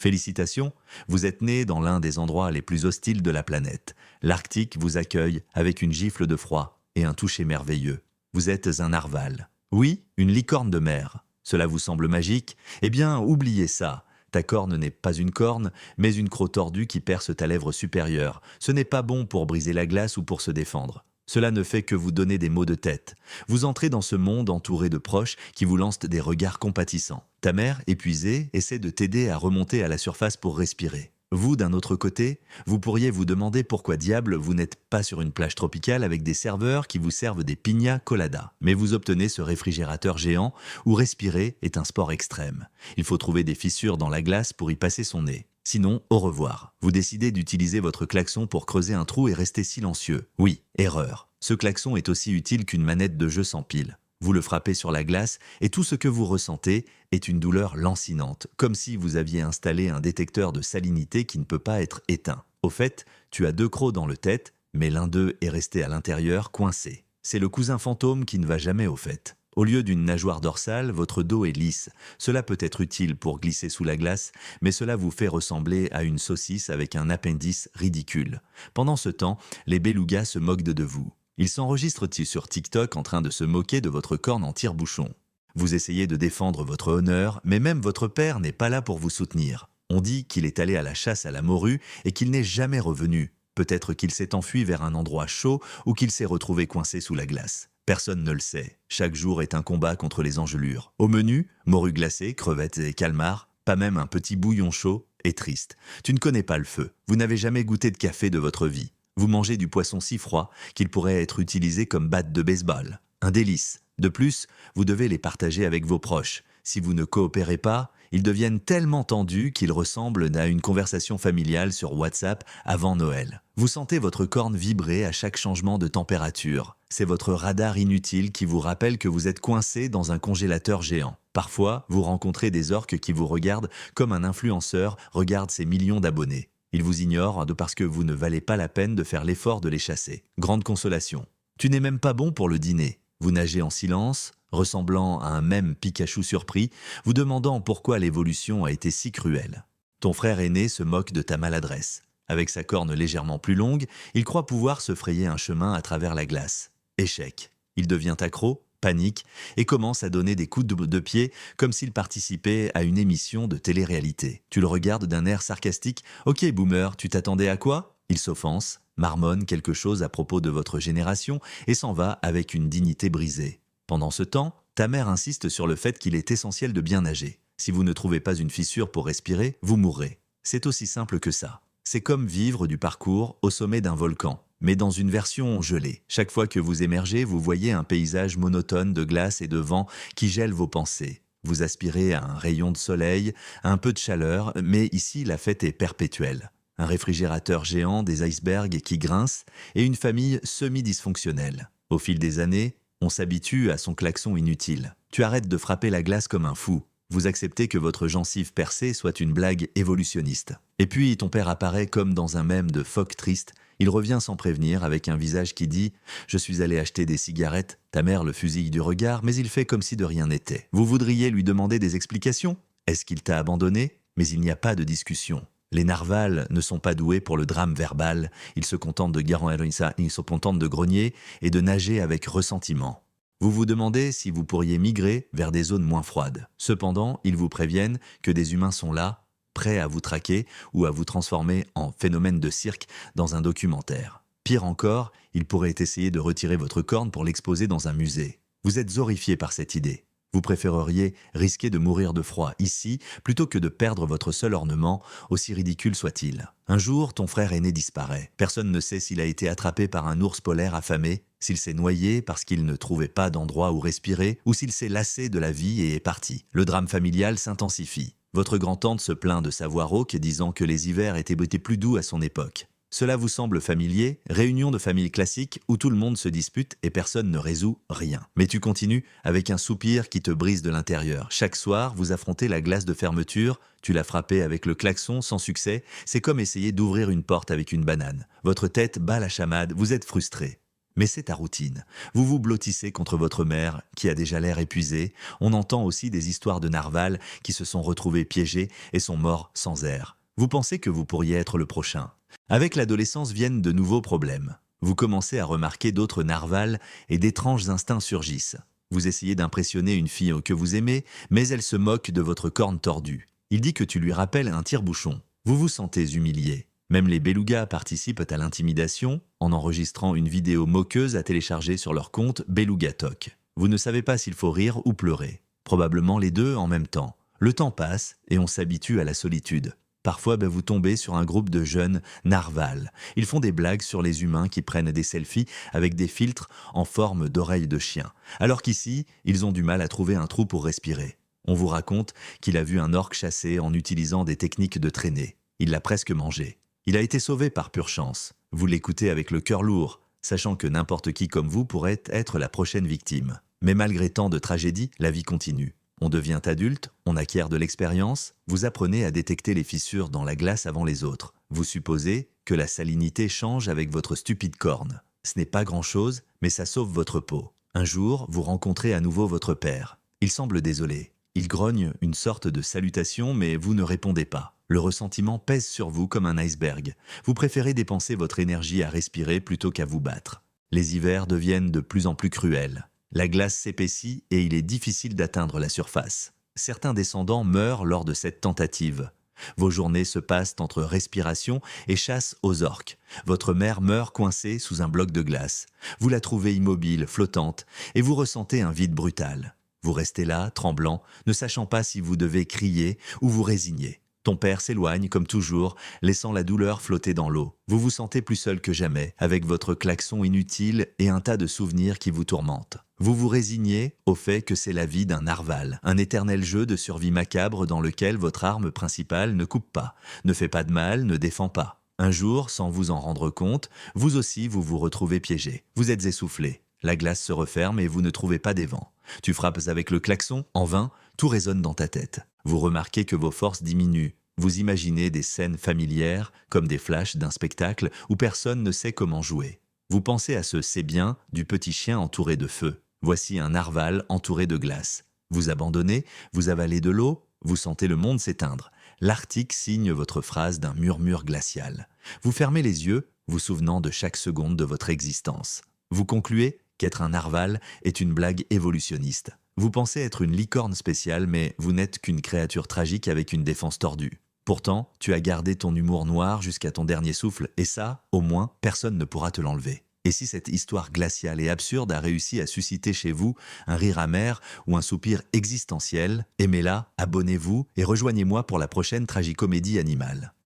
Félicitations, vous êtes né dans l'un des endroits les plus hostiles de la planète. L'Arctique vous accueille avec une gifle de froid et un toucher merveilleux. Vous êtes un narval. Oui, une licorne de mer. Cela vous semble magique? Eh bien, oubliez ça. Ta corne n'est pas une corne, mais une croc tordue qui perce ta lèvre supérieure. Ce n'est pas bon pour briser la glace ou pour se défendre. Cela ne fait que vous donner des maux de tête. Vous entrez dans ce monde entouré de proches qui vous lancent des regards compatissants. Ta mère, épuisée, essaie de t'aider à remonter à la surface pour respirer. Vous, d'un autre côté, vous pourriez vous demander pourquoi diable vous n'êtes pas sur une plage tropicale avec des serveurs qui vous servent des piña coladas. Mais vous obtenez ce réfrigérateur géant où respirer est un sport extrême. Il faut trouver des fissures dans la glace pour y passer son nez. Sinon, au revoir. Vous décidez d'utiliser votre klaxon pour creuser un trou et rester silencieux. Oui, erreur. Ce klaxon est aussi utile qu'une manette de jeu sans pile. Vous le frappez sur la glace et tout ce que vous ressentez est une douleur lancinante, comme si vous aviez installé un détecteur de salinité qui ne peut pas être éteint. Au fait, tu as deux crocs dans le tête, mais l'un d'eux est resté à l'intérieur, coincé. C'est le cousin fantôme qui ne va jamais au fait. Au lieu d'une nageoire dorsale, votre dos est lisse. Cela peut être utile pour glisser sous la glace, mais cela vous fait ressembler à une saucisse avec un appendice ridicule. Pendant ce temps, les belugas se moquent de vous. Ils s'enregistrent sur TikTok en train de se moquer de votre corne en tire-bouchon. Vous essayez de défendre votre honneur, mais même votre père n'est pas là pour vous soutenir. On dit qu'il est allé à la chasse à la morue et qu'il n'est jamais revenu. Peut-être qu'il s'est enfui vers un endroit chaud ou qu'il s'est retrouvé coincé sous la glace. Personne ne le sait. Chaque jour est un combat contre les engelures. Au menu, morue glacée, crevettes et calmars, pas même un petit bouillon chaud et triste. Tu ne connais pas le feu. Vous n'avez jamais goûté de café de votre vie. Vous mangez du poisson si froid qu'il pourrait être utilisé comme batte de baseball. Un délice. De plus, vous devez les partager avec vos proches. Si vous ne coopérez pas, ils deviennent tellement tendus qu'ils ressemblent à une conversation familiale sur WhatsApp avant Noël. Vous sentez votre corne vibrer à chaque changement de température. C'est votre radar inutile qui vous rappelle que vous êtes coincé dans un congélateur géant. Parfois, vous rencontrez des orques qui vous regardent comme un influenceur regarde ses millions d'abonnés. Ils vous ignorent parce que vous ne valez pas la peine de faire l'effort de les chasser. Grande consolation. Tu n'es même pas bon pour le dîner. Vous nagez en silence, ressemblant à un mème Pikachu surpris, vous demandant pourquoi l'évolution a été si cruelle. Ton frère aîné se moque de ta maladresse. Avec sa corne légèrement plus longue, il croit pouvoir se frayer un chemin à travers la glace. Échec. Il devient accro, panique, et commence à donner des coups de pied comme s'il participait à une émission de télé-réalité. Tu le regardes d'un air sarcastique. « Ok, boomer, tu t'attendais à quoi ?» Il s'offense, marmonne quelque chose à propos de votre génération et s'en va avec une dignité brisée. Pendant ce temps, ta mère insiste sur le fait qu'il est essentiel de bien nager. Si vous ne trouvez pas une fissure pour respirer, vous mourrez. C'est aussi simple que ça. C'est comme vivre du parcours au sommet d'un volcan, mais dans une version gelée. Chaque fois que vous émergez, vous voyez un paysage monotone de glace et de vent qui gèle vos pensées. Vous aspirez à un rayon de soleil, à un peu de chaleur, mais ici la fête est perpétuelle. Un réfrigérateur géant, des icebergs qui grincent et une famille semi-dysfonctionnelle. Au fil des années, on s'habitue à son klaxon inutile. Tu arrêtes de frapper la glace comme un fou. Vous acceptez que votre gencive percée soit une blague évolutionniste. Et puis ton père apparaît comme dans un mème de phoque triste. Il revient sans prévenir avec un visage qui dit « Je suis allé acheter des cigarettes ». Ta mère le fusille du regard, mais il fait comme si de rien n'était. Vous voudriez lui demander des explications? Est-ce qu'il t'a abandonné? Mais il n'y a pas de discussion. Les narvals ne sont pas doués pour le drame verbal. Ils se contentent de grogner et de nager avec ressentiment. Vous vous demandez si vous pourriez migrer vers des zones moins froides. Cependant, ils vous préviennent que des humains sont là, prêts à vous traquer ou à vous transformer en phénomène de cirque dans un documentaire. Pire encore, ils pourraient essayer de retirer votre corne pour l'exposer dans un musée. Vous êtes horrifié par cette idée. Vous préféreriez risquer de mourir de froid ici plutôt que de perdre votre seul ornement, aussi ridicule soit-il. Un jour, ton frère aîné disparaît. Personne ne sait s'il a été attrapé par un ours polaire affamé, s'il s'est noyé parce qu'il ne trouvait pas d'endroit où respirer, ou s'il s'est lassé de la vie et est parti. Le drame familial s'intensifie. Votre grand-tante se plaint de sa voix rauque, disant que les hivers étaient plus doux à son époque. Cela vous semble familier? Réunion de famille classique où tout le monde se dispute et personne ne résout rien. Mais tu continues avec un soupir qui te brise de l'intérieur. Chaque soir, vous affrontez la glace de fermeture, tu l'as frappée avec le klaxon sans succès. C'est comme essayer d'ouvrir une porte avec une banane. Votre tête bat la chamade, vous êtes frustré. Mais c'est ta routine. Vous vous blottissez contre votre mère, qui a déjà l'air épuisée. On entend aussi des histoires de narvals qui se sont retrouvés piégés et sont morts sans air. Vous pensez que vous pourriez être le prochain. Avec l'adolescence viennent de nouveaux problèmes. Vous commencez à remarquer d'autres narvals et d'étranges instincts surgissent. Vous essayez d'impressionner une fille que vous aimez, mais elle se moque de votre corne tordue. Il dit que tu lui rappelles un tire-bouchon. Vous vous sentez humilié. Même les belugas participent à l'intimidation en enregistrant une vidéo moqueuse à télécharger sur leur compte BelugaTok. Vous ne savez pas s'il faut rire ou pleurer. Probablement les deux en même temps. Le temps passe et on s'habitue à la solitude. Parfois, vous tombez sur un groupe de jeunes narvals. Ils font des blagues sur les humains qui prennent des selfies avec des filtres en forme d'oreilles de chien. Alors qu'ici, ils ont du mal à trouver un trou pour respirer. On vous raconte qu'il a vu un orque chasser en utilisant des techniques de traînée. Il l'a presque mangé. Il a été sauvé par pure chance. Vous l'écoutez avec le cœur lourd, sachant que n'importe qui comme vous pourrait être la prochaine victime. Mais malgré tant de tragédies, la vie continue. On devient adulte, on acquiert de l'expérience, vous apprenez à détecter les fissures dans la glace avant les autres. Vous supposez que la salinité change avec votre stupide corne. Ce n'est pas grand-chose, mais ça sauve votre peau. Un jour, vous rencontrez à nouveau votre père. Il semble désolé. Il grogne une sorte de salutation, mais vous ne répondez pas. Le ressentiment pèse sur vous comme un iceberg. Vous préférez dépenser votre énergie à respirer plutôt qu'à vous battre. Les hivers deviennent de plus en plus cruels. La glace s'épaissit et il est difficile d'atteindre la surface. Certains descendants meurent lors de cette tentative. Vos journées se passent entre respiration et chasse aux orques. Votre mère meurt coincée sous un bloc de glace. Vous la trouvez immobile, flottante, et vous ressentez un vide brutal. Vous restez là, tremblant, ne sachant pas si vous devez crier ou vous résigner. Ton père s'éloigne comme toujours, laissant la douleur flotter dans l'eau. Vous vous sentez plus seul que jamais, avec votre klaxon inutile et un tas de souvenirs qui vous tourmentent. Vous vous résignez au fait que c'est la vie d'un narval, un éternel jeu de survie macabre dans lequel votre arme principale ne coupe pas, ne fait pas de mal, ne défend pas. Un jour, sans vous en rendre compte, vous aussi vous vous retrouvez piégé. Vous êtes essoufflé. La glace se referme et vous ne trouvez pas d'évent. Tu frappes avec le klaxon, en vain, tout résonne dans ta tête. Vous remarquez que vos forces diminuent. Vous imaginez des scènes familières, comme des flashs d'un spectacle où personne ne sait comment jouer. Vous pensez à ce c'est bien du petit chien entouré de feu. Voici un narval entouré de glace. Vous abandonnez, vous avalez de l'eau, vous sentez le monde s'éteindre. L'Arctique signe votre phrase d'un murmure glacial. Vous fermez les yeux, vous souvenant de chaque seconde de votre existence. Vous concluez qu'être un narval est une blague évolutionniste. Vous pensez être une licorne spéciale, mais vous n'êtes qu'une créature tragique avec une défense tordue. Pourtant, tu as gardé ton humour noir jusqu'à ton dernier souffle, et ça, au moins, personne ne pourra te l'enlever. Et si cette histoire glaciale et absurde a réussi à susciter chez vous un rire amer ou un soupir existentiel, aimez-la, abonnez-vous et rejoignez-moi pour la prochaine tragicomédie animale.